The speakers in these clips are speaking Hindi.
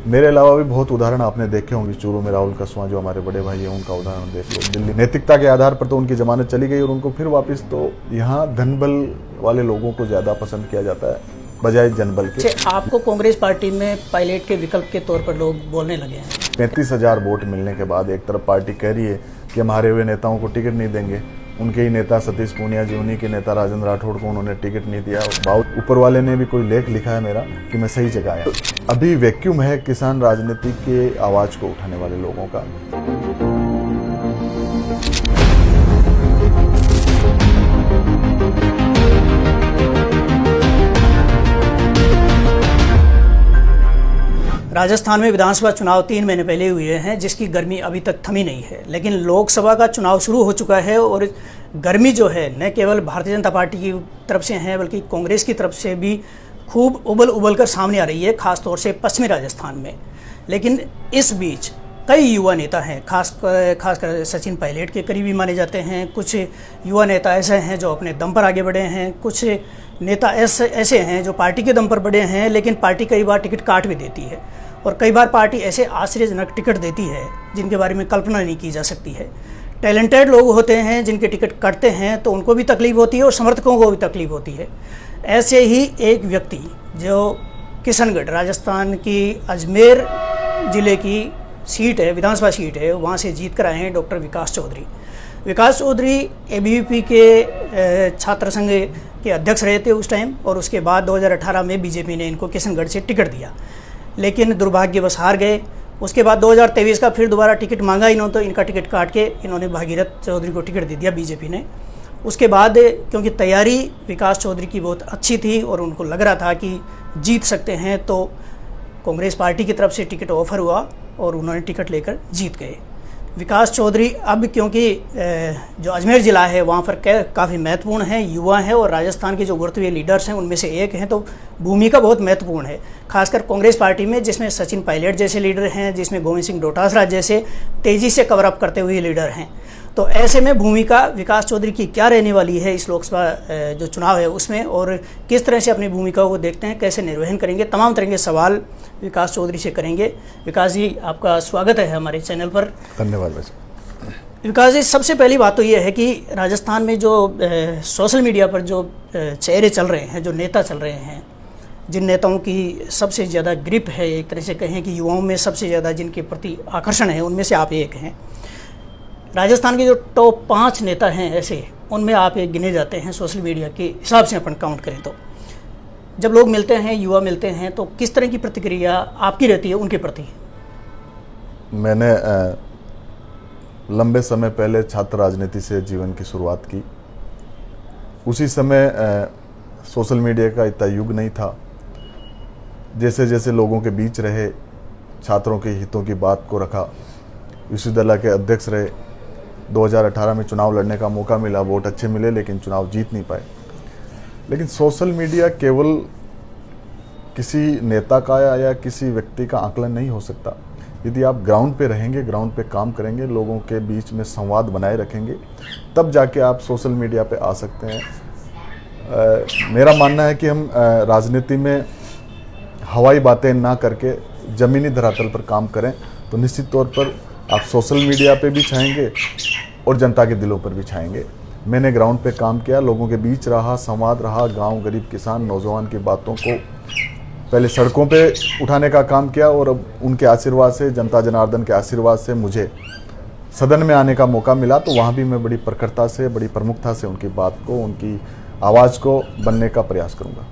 मेरे अलावा भी बहुत उदाहरण आपने देखे होंगे। चूरू में राहुल कसवां जो हमारे बड़े भाई हैं, उनका उदाहरण देख लो। दिल्ली नैतिकता के आधार पर तो उनकी जमानत चली गई और उनको फिर वापस, तो यहाँ धनबल वाले लोगों को ज़्यादा पसंद किया जाता है बजाय जनबल के। आपको कांग्रेस पार्टी में पायलट के विकल्प के तौर पर लोग बोलने लगे हैं। 35,000 वोट मिलने के बाद एक तरफ पार्टी कह रही है कि हम हारे हुए नेताओं को टिकट नहीं देंगे, उनके ही नेता सतीश पूनिया जी, उन्हीं के नेता राजेंद्र राठौड़ को उन्होंने टिकट नहीं दिया। बहुत ऊपर वाले ने भी कोई लेख लिखा है मेरा कि मैं सही जगह आया। अभी वैक्यूम है किसान राजनीति के आवाज़ को उठाने वाले लोगों का। राजस्थान में विधानसभा चुनाव 3 महीने पहले हुए हैं, जिसकी गर्मी अभी तक थमी नहीं है। लेकिन लोकसभा का चुनाव शुरू हो चुका है और गर्मी जो है न केवल भारतीय जनता पार्टी की तरफ से है बल्कि कांग्रेस की तरफ से भी खूब उबल कर सामने आ रही है, खासतौर से पश्चिमी राजस्थान में। लेकिन इस बीच कई युवा नेता हैं, खासकर सचिन पायलट के करीबी माने जाते हैं। कुछ युवा नेता ऐसे हैं जो अपने दम पर आगे बढ़े हैं, कुछ नेता ऐसे हैं जो पार्टी के दम पर बढ़े हैं, लेकिन पार्टी कई बार टिकट काट भी देती है और कई बार पार्टी ऐसे आश्चर्यजनक टिकट देती है जिनके बारे में कल्पना नहीं की जा सकती है। टैलेंटेड लोग होते हैं जिनके टिकट कटते हैं तो उनको भी तकलीफ होती है और समर्थकों को भी तकलीफ होती है। ऐसे ही एक व्यक्ति जो किशनगढ़ राजस्थान की अजमेर ज़िले की सीट है, विधानसभा सीट है, वहाँ से जीत कर आए हैं डॉक्टर विकास चौधरी। विकास चौधरी एबीवीपी के छात्र संघ के अध्यक्ष रहे थे उस टाइम, और उसके बाद 2018 में बीजेपी ने इनको किशनगढ़ से टिकट दिया, लेकिन दुर्भाग्यवश हार गए। उसके बाद 2023 का फिर दोबारा टिकट मांगा इन्होंने, तो इनका टिकट काट के इन्होंने भागीरथ चौधरी को टिकट दे दिया बीजेपी ने। उसके बाद क्योंकि तैयारी विकास चौधरी की बहुत अच्छी थी और उनको लग रहा था कि जीत सकते हैं, तो कांग्रेस पार्टी की तरफ से टिकट ऑफर हुआ और उन्होंने टिकट लेकर जीत गए। विकास चौधरी अब क्योंकि जो अजमेर ज़िला है वहाँ पर काफ़ी महत्वपूर्ण है, युवा हैं और राजस्थान के जो उभरते हुए लीडर्स हैं उनमें से एक हैं, तो भूमिका बहुत महत्वपूर्ण है, खासकर कांग्रेस पार्टी में, जिसमें सचिन पायलट जैसे लीडर हैं, जिसमें गोविंद सिंह डोटासरा जैसे तेज़ी से कवर अप करते हुए लीडर हैं। तो ऐसे में भूमिका विकास चौधरी की क्या रहने वाली है इस लोकसभा जो चुनाव है उसमें, और किस तरह से अपनी भूमिका को देखते हैं, कैसे निर्वहन करेंगे, तमाम तरह के सवाल विकास चौधरी से करेंगे। विकास जी, आपका स्वागत है हमारे चैनल पर। धन्यवाद भाई। विकास जी, सबसे पहली बात तो ये है कि राजस्थान में जो सोशल मीडिया पर जो चेहरे चल रहे हैं, जो नेता चल रहे हैं, जिन नेताओं की सबसे ज़्यादा ग्रिप है, एक तरह से कहें कि युवाओं में सबसे ज़्यादा जिनके प्रति आकर्षण है, उनमें से आप एक हैं। राजस्थान के जो टॉप 5 नेता हैं ऐसे, उनमें आप एक गिने जाते हैं सोशल मीडिया के हिसाब से अपन काउंट करें तो। जब लोग मिलते हैं, युवा मिलते हैं, तो किस तरह की प्रतिक्रिया आपकी रहती है उनके प्रति? मैंने लंबे समय पहले छात्र राजनीति से जीवन की शुरुआत की। उसी समय सोशल मीडिया का इतना युग नहीं था। जैसे जैसे लोगों के बीच रहे, छात्रों के हितों की बात को रखा, विश्वविद्यालय के अध्यक्ष रहे, 2018 में चुनाव लड़ने का मौका मिला, वोट अच्छे मिले लेकिन चुनाव जीत नहीं पाए। लेकिन सोशल मीडिया केवल किसी नेता का या किसी व्यक्ति का आकलन नहीं हो सकता। यदि आप ग्राउंड पे रहेंगे, ग्राउंड पे काम करेंगे, लोगों के बीच में संवाद बनाए रखेंगे, तब जाके आप सोशल मीडिया पे आ सकते हैं। मेरा मानना है कि हम राजनीति में हवाई बातें ना करके ज़मीनी धरातल पर काम करें तो निश्चित तौर पर आप सोशल मीडिया पे भी छाएंगे और जनता के दिलों पर भी छाएंगे। मैंने ग्राउंड पे काम किया, लोगों के बीच रहा, संवाद रहा, गांव, गरीब, किसान, नौजवान की बातों को पहले सड़कों पे उठाने का काम किया और अब उनके आशीर्वाद से, जनता जनार्दन के आशीर्वाद से मुझे सदन में आने का मौका मिला, तो वहाँ भी मैं बड़ी प्रखरता से, बड़ी प्रमुखता से उनकी बात को, उनकी आवाज़ को बनने का प्रयास करूँगा।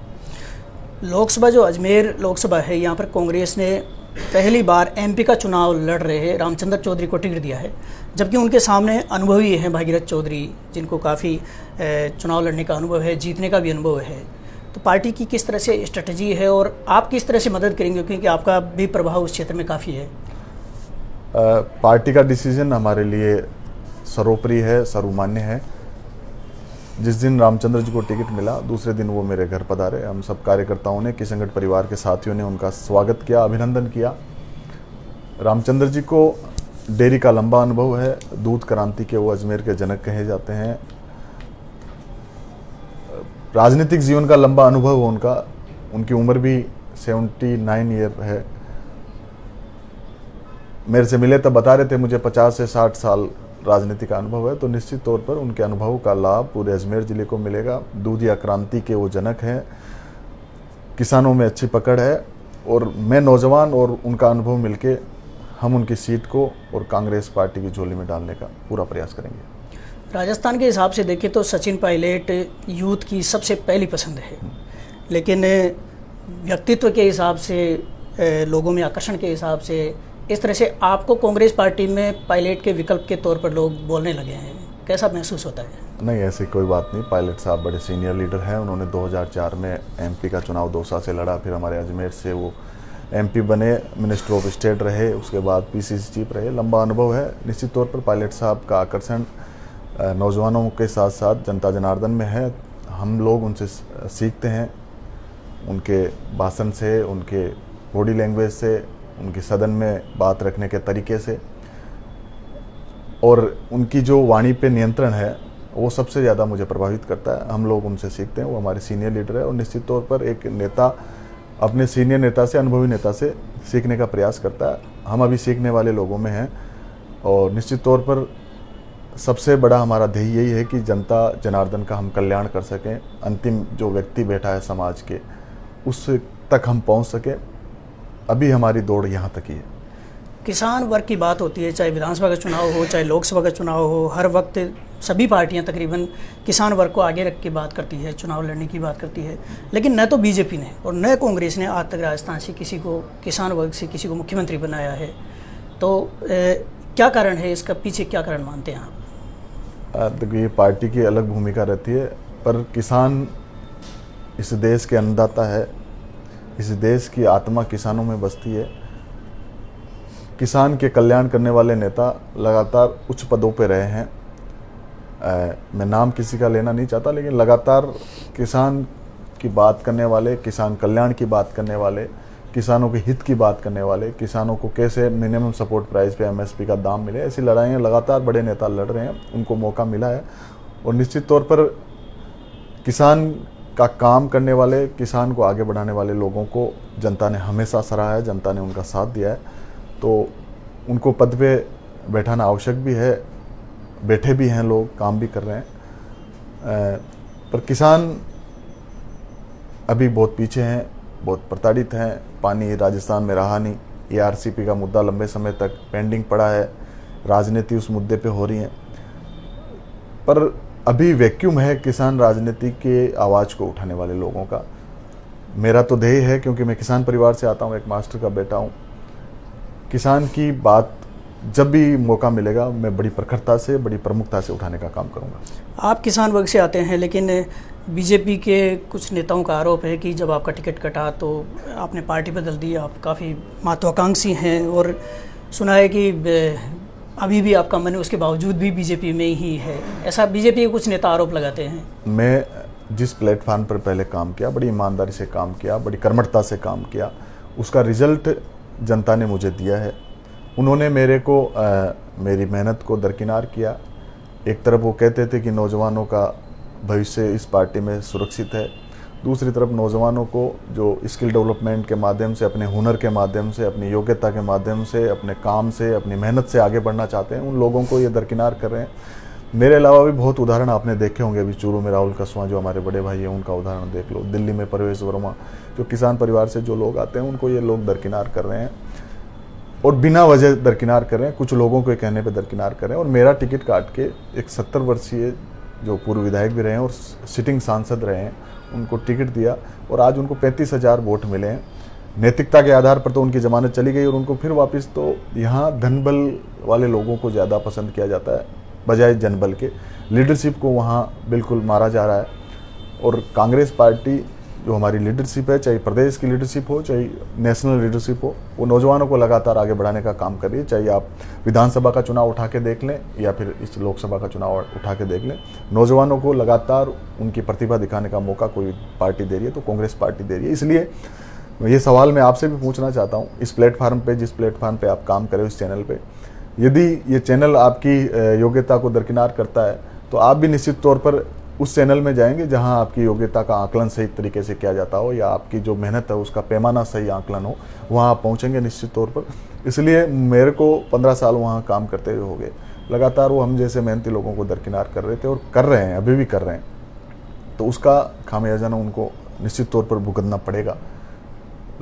लोकसभा जो अजमेर लोकसभा है, यहाँ पर कांग्रेस ने पहली बार एमपी का चुनाव लड़ रहे रामचंद्र चौधरी को टिकट दिया है, जबकि उनके सामने अनुभवी हैं भागीरथ चौधरी, जिनको काफ़ी चुनाव लड़ने का अनुभव है, जीतने का भी अनुभव है। तो पार्टी की किस तरह से स्ट्रेटजी है और आप किस तरह से मदद करेंगे, क्योंकि आपका भी प्रभाव उस क्षेत्र में काफ़ी है? पार्टी का डिसीजन हमारे लिए सर्वोपरि है, सर्वमान्य है। जिस दिन रामचंद्र जी को टिकट मिला, दूसरे दिन वो मेरे घर पधारे। हम सब कार्यकर्ताओं ने, किशनगढ़ परिवार के साथियों ने उनका स्वागत किया, अभिनंदन किया। रामचंद्र जी को डेयरी का लंबा अनुभव है, दूध क्रांति के वो अजमेर के जनक कहे जाते हैं। राजनीतिक जीवन का लंबा अनुभव उनका, उनकी उम्र भी 79 ईयर है। मेरे से मिले तब बता रहे थे मुझे 50 से 60 साल राजनीति का अनुभव है, तो निश्चित तौर पर उनके अनुभव का लाभ पूरे अजमेर ज़िले को मिलेगा। दूधिया क्रांति के वो जनक हैं, किसानों में अच्छी पकड़ है, और मैं नौजवान और उनका अनुभव मिलके हम उनकी सीट को और कांग्रेस पार्टी की झोली में डालने का पूरा प्रयास करेंगे। राजस्थान के हिसाब से देखें तो सचिन पायलट यूथ की सबसे पहली पसंद है, लेकिन व्यक्तित्व के हिसाब से, लोगों में आकर्षण के हिसाब से, इस तरह से आपको कांग्रेस पार्टी में पायलट के विकल्प के तौर पर लोग बोलने लगे हैं, कैसा महसूस होता है? नहीं, ऐसी कोई बात नहीं। पायलट साहब बड़े सीनियर लीडर हैं। उन्होंने 2004 में एमपी का चुनाव दौसा से लड़ा, फिर हमारे अजमेर से वो एमपी बने, मिनिस्टर ऑफ स्टेट रहे, उसके बाद पीसीसी चीफ रहे, लंबा अनुभव है। निश्चित तौर पर पायलट साहब का आकर्षण नौजवानों के साथ साथ जनता जनार्दन में है। हम लोग उनसे सीखते हैं, उनके भाषण से, उनके बॉडी लैंग्वेज से, उनकी सदन में बात रखने के तरीके से, और उनकी जो वाणी पे नियंत्रण है वो सबसे ज़्यादा मुझे प्रभावित करता है। हम लोग उनसे सीखते हैं, वो हमारे सीनियर लीडर है, और निश्चित तौर पर एक नेता अपने सीनियर नेता से, अनुभवी नेता से सीखने का प्रयास करता है। हम अभी सीखने वाले लोगों में हैं, और निश्चित तौर पर सबसे बड़ा हमारा ध्येय यही है कि जनता जनार्दन का हम कल्याण कर सकें, अंतिम जो व्यक्ति बैठा है समाज के उस तक हम पहुंच सकें। अभी हमारी दौड़ यहाँ तक ही है। किसान वर्ग की बात होती है, चाहे विधानसभा का चुनाव हो, चाहे लोकसभा का चुनाव हो, हर वक्त सभी पार्टियां तकरीबन किसान वर्ग को आगे रख के बात करती है, चुनाव लड़ने की बात करती है, लेकिन न तो बीजेपी ने और न कांग्रेस ने आज तक राजस्थान से किसी को, किसान वर्ग से किसी को मुख्यमंत्री बनाया है। तो क्या कारण है इसका, पीछे क्या कारण मानते हैं आप? देखिए, पार्टी की अलग भूमिका रहती है, पर किसान इस देश के अन्नदाता है, इस देश की आत्मा किसानों में बसती है। किसान के कल्याण करने वाले नेता लगातार उच्च पदों पर रहे हैं। मैं नाम किसी का लेना नहीं चाहता, लेकिन लगातार किसान की बात करने वाले, किसान कल्याण की बात करने वाले, किसानों के हित की बात करने वाले, किसानों को कैसे मिनिमम सपोर्ट प्राइस पे एमएसपी का दाम मिले, ऐसी लड़ाइयाँ लगातार बड़े नेता लड़ रहे हैं। उनको मौका मिला है, और निश्चित तौर पर किसान का काम करने वाले, किसान को आगे बढ़ाने वाले लोगों को जनता ने हमेशा सराहा है, जनता ने उनका साथ दिया है। तो उनको पद पे बैठाना आवश्यक भी है, बैठे भी हैं लोग, काम भी कर रहे हैं। पर किसान अभी बहुत पीछे हैं, बहुत प्रताड़ित हैं। पानी राजस्थान में रहा नहीं, एआरसीपी का मुद्दा लंबे समय तक पेंडिंग पड़ा है, राजनीति उस मुद्दे पे हो रही है। पर अभी वैक्यूम है किसान राजनीति के आवाज़ को उठाने वाले लोगों का। मेरा तो ध्येय है, क्योंकि मैं किसान परिवार से आता हूँ, एक मास्टर का बेटा हूँ, किसान की बात जब भी मौका मिलेगा मैं बड़ी प्रखरता से, बड़ी प्रमुखता से उठाने का काम करूँगा। आप किसान वर्ग से आते हैं, लेकिन बीजेपी के कुछ नेताओं का आरोप है कि जब आपका टिकट कटा तो आपने पार्टी बदल दी, आप काफ़ी महत्वाकांक्षी हैं, और सुना है कि अभी भी आपका मन उसके बावजूद भी बीजेपी में ही है, ऐसा बीजेपी के कुछ नेता आरोप लगाते हैं। मैं जिस प्लेटफार्म पर पहले काम किया, बड़ी ईमानदारी से काम किया, बड़ी कर्मठता से काम किया, उसका रिजल्ट जनता ने मुझे दिया है। उन्होंने मेरे को मेरी मेहनत को दरकिनार किया। एक तरफ वो कहते थे कि नौजवानों का भविष्य इस पार्टी में सुरक्षित है, दूसरी तरफ नौजवानों को जो स्किल डेवलपमेंट के माध्यम से, अपने हुनर के माध्यम से, अपनी योग्यता के माध्यम से, अपने काम से, अपनी मेहनत से आगे बढ़ना चाहते हैं, उन लोगों को ये दरकिनार कर रहे हैं। मेरे अलावा भी बहुत उदाहरण आपने देखे होंगे। अभी चूरू में राहुल कसवां जो हमारे बड़े भाई हैं, उनका उदाहरण देख लो। दिल्ली में परवेश वर्मा, जो किसान परिवार से जो लोग आते हैं, उनको ये लोग दरकिनार कर रहे हैं, और बिना वजह दरकिनार कर रहे हैं, कुछ लोगों के कहने पे दरकिनार कर रहे हैं। और मेरा टिकट काट के एक 70 वर्षीय जो पूर्व विधायक भी रहे हैं और सिटिंग सांसद रहे हैं, उनको टिकट दिया, और आज उनको 35,000 वोट मिले हैं। नैतिकता के आधार पर तो उनकी जमानत चली गई, और उनको फिर वापस, तो यहाँ धनबल वाले लोगों को ज़्यादा पसंद किया जाता है बजाय जनबल के। लीडरशिप को वहाँ बिल्कुल मारा जा रहा है। और कांग्रेस पार्टी जो हमारी लीडरशिप है, चाहे प्रदेश की लीडरशिप हो, चाहे नेशनल लीडरशिप हो, वो नौजवानों को लगातार आगे बढ़ाने का काम कर रही है। चाहे आप विधानसभा का चुनाव उठा के देख लें या फिर इस लोकसभा का चुनाव उठा के देख लें, नौजवानों को लगातार उनकी प्रतिभा दिखाने का मौका कोई पार्टी दे रही है तो कांग्रेस पार्टी दे रही है। इसलिए ये सवाल मैं आपसे भी पूछना चाहता हूँ, इस प्लेटफार्म पे, जिस प्लेटफार्म पे आप काम करें, इस चैनल पे, यदि ये चैनल आपकी योग्यता को दरकिनार करता है तो आप भी निश्चित तौर पर उस चैनल में जाएंगे जहां आपकी योग्यता का आकलन सही तरीके से किया जाता हो या आपकी जो मेहनत है उसका पैमाना सही आकलन हो, वहां आप पहुंचेंगे निश्चित तौर पर। इसलिए मेरे को 15 साल वहां काम करते हुए हो गए। लगातार वो हम जैसे मेहनती लोगों को दरकिनार कर रहे थे और कर रहे हैं, अभी भी कर रहे हैं। तो उसका खामियाजा ना उनको निश्चित तौर पर भुगतना पड़ेगा।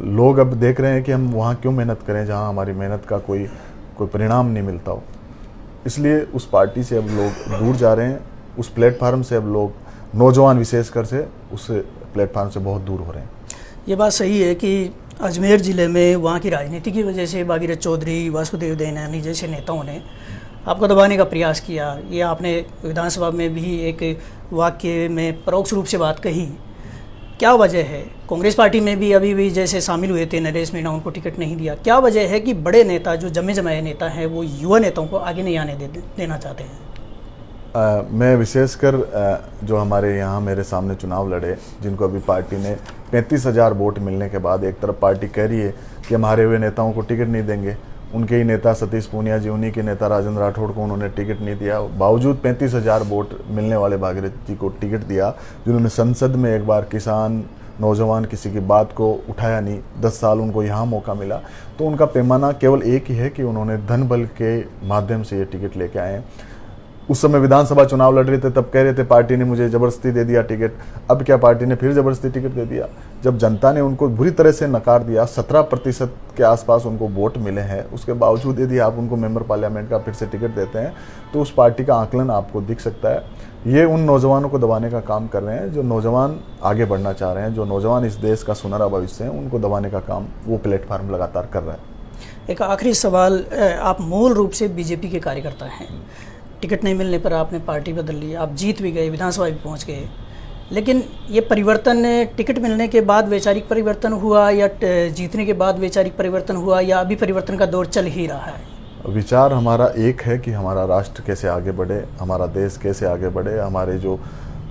लोग अब देख रहे हैं कि हम वहाँ क्यों मेहनत करें जहाँ हमारी मेहनत का कोई परिणाम नहीं मिलता हो। इसलिए उस पार्टी से अब लोग दूर जा रहे हैं, उस प्लेटफार्म से अब लोग, नौजवान विशेषकर से, उस प्लेटफार्म से बहुत दूर हो रहे हैं। ये बात सही है कि अजमेर ज़िले में वहाँ की राजनीति की वजह से भागीरथ चौधरी, वासुदेव देवनानी जैसे नेताओं ने आपको दबाने का प्रयास किया। ये आपने विधानसभा में भी एक वाक्य में परोक्ष रूप से बात कही। क्या वजह है? कांग्रेस पार्टी में भी अभी भी जैसे शामिल हुए थे नरेश मीणा, उनको टिकट नहीं दिया। क्या वजह है कि बड़े नेता जो जमे जमाए नेता हैं वो युवा नेताओं को आगे नहीं आने देना चाहते हैं? मैं विशेषकर जो हमारे यहाँ मेरे सामने चुनाव लड़े, जिनको अभी पार्टी ने 35,000 वोट मिलने के बाद एक तरफ पार्टी कह रही है कि हम हारे हुए नेताओं को टिकट नहीं देंगे, उनके ही नेता सतीश पूनिया जी, उन्हीं के नेता राजेंद्र राठौड़ को उन्होंने टिकट नहीं दिया, बावजूद 35,000 वोट मिलने वाले भागीरथ जी को टिकट दिया, जिन्होंने संसद में एक बार किसान, नौजवान, किसी की बात को उठाया नहीं। 10 साल उनको यहाँ मौका मिला। तो उनका पैमाना केवल एक ही है कि उन्होंने धन बल के माध्यम से ये टिकट लेके आए हैं। उस समय विधानसभा चुनाव लड़ रहे थे, तब कह रहे थे पार्टी ने मुझे ज़बरदस्ती दे दिया टिकट। अब क्या पार्टी ने फिर ज़बरदस्ती टिकट दे दिया? जब जनता ने उनको बुरी तरह से नकार दिया, 17% के आसपास उनको वोट मिले हैं, उसके बावजूद यदि आप उनको मेंबर पार्लियामेंट का फिर से टिकट देते हैं तो उस पार्टी का आकलन आपको दिख सकता है। ये उन नौजवानों को दबाने का काम कर रहे हैं जो नौजवान आगे बढ़ना चाह रहे हैं, जो नौजवान इस देश का सुनहरा भविष्य है, उनको दबाने का काम वो प्लेटफार्म लगातार कर रहा है। एक आखिरी सवाल, आप मूल रूप से बीजेपी के कार्यकर्ता हैं। टिकट नहीं मिलने पर आपने पार्टी बदल ली, आप जीत भी गए, विधानसभा भी पहुंच गए, लेकिन ये परिवर्तन टिकट मिलने के बाद वैचारिक परिवर्तन हुआ या जीतने के बाद वैचारिक परिवर्तन हुआ, या अभी परिवर्तन का दौर चल ही रहा है? विचार हमारा एक है कि हमारा राष्ट्र कैसे आगे बढ़े, हमारा देश कैसे आगे बढ़े। हमारे जो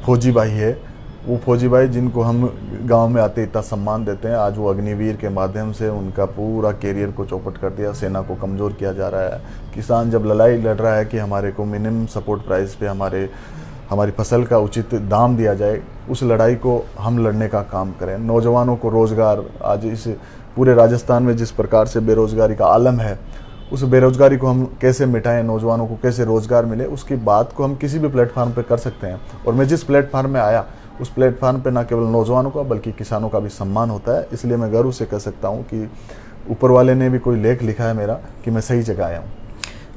फौजी भाई है, वो फौजी भाई जिनको हम गांव में आते इतना सम्मान देते हैं, आज वो अग्निवीर के माध्यम से उनका पूरा कैरियर को चौपट कर दिया। सेना को कमज़ोर किया जा रहा है। किसान जब लड़ाई लड़ रहा है कि हमारे को मिनिमम सपोर्ट प्राइस पे हमारी फसल का उचित दाम दिया जाए, उस लड़ाई को हम लड़ने का काम करें। नौजवानों को रोज़गार, आज इस पूरे राजस्थान में जिस प्रकार से बेरोज़गारी का आलम है, उस बेरोज़गारी को हम कैसे मिटाएं, नौजवानों को कैसे रोज़गार मिले, उसकी बात को हम किसी भी प्लेटफार्म पर कर सकते हैं। और मैं जिस प्लेटफार्म में आया, उस प्लेटफार्म पे न केवल नौजवानों का बल्कि किसानों का भी सम्मान होता है। इसलिए मैं गर्व से कह सकता हूँ कि ऊपर वाले ने भी कोई लेख लिखा है मेरा कि मैं सही जगह आया हूँ।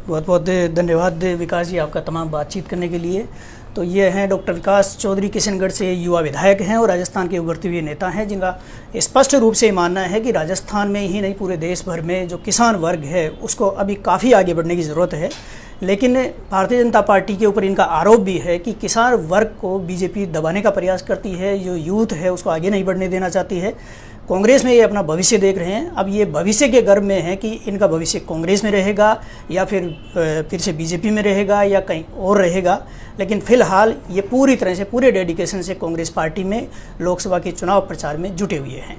बहुत बहुत धन्यवाद विकास जी आपका तमाम बातचीत करने के लिए। तो ये हैं डॉक्टर विकास चौधरी, किशनगढ़ से युवा विधायक हैं और राजस्थान के उभरते हुए नेता हैं, जिनका स्पष्ट रूप से मानना है कि राजस्थान में ही नहीं पूरे देश भर में जो किसान वर्ग है उसको अभी काफ़ी आगे बढ़ने की ज़रूरत है। लेकिन भारतीय जनता पार्टी के ऊपर इनका आरोप भी है कि किसान वर्ग को बीजेपी दबाने का प्रयास करती है, जो यूथ है उसको आगे नहीं बढ़ने देना चाहती है। कांग्रेस में ये अपना भविष्य देख रहे हैं। अब ये भविष्य के गर्भ में है कि इनका भविष्य कांग्रेस में रहेगा या फिर से बीजेपी में रहेगा या कहीं और रहेगा। लेकिन फिलहाल ये पूरी तरह से, पूरे डेडिकेशन से कांग्रेस पार्टी में लोकसभा के चुनाव प्रचार में जुटे हुए हैं।